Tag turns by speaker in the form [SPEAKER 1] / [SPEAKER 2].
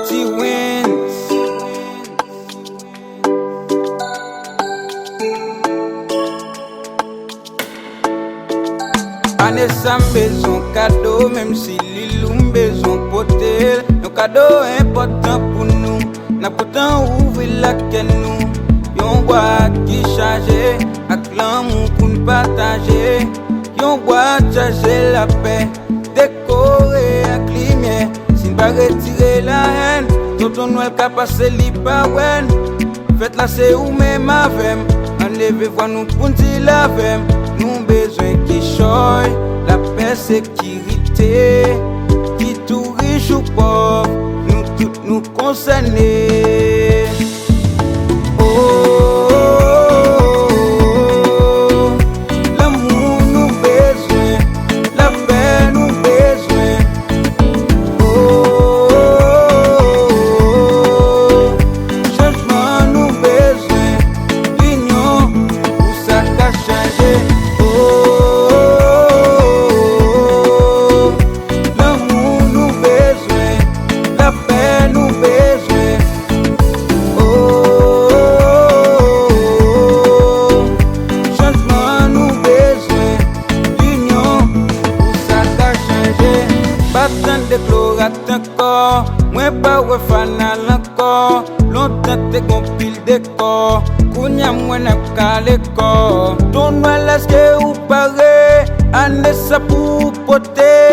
[SPEAKER 1] T-Wins. Anessa besoin cadeau, même si l'ilum besoin potel. Nos cadeaux important pour nous. N'a pourtant ouvrir la quelle nous. Yon boîte qui charge, avec l'amour pour nous partager. Yon boîte charger la paix, décorer avec lumière. Si nous pas retirer la haine, tonton Noël qu'a passé li pa wen. Faites la c'est ou même avec. Enlevez voix nous pour dire la vem. Nous besoin qui choy, la paix sécurité. Qui tout riche ou pauvre, nous tous nous concernés. L'amour nous besoin, la paix nous besoin. Changement nous besoin, l'union pour ça qu'a changé. L'amour nous besoin, la paix nous besoin. Changement nous besoin, l'union pour ça qu'a changé. Pas tant de chlorate encore, moins pas ouais fanal encore. Longtemps t'es compile de corps, kounya moins n'a qu'à l'école. Ton Noël est-ce que vous parlez, Anessa pour poter.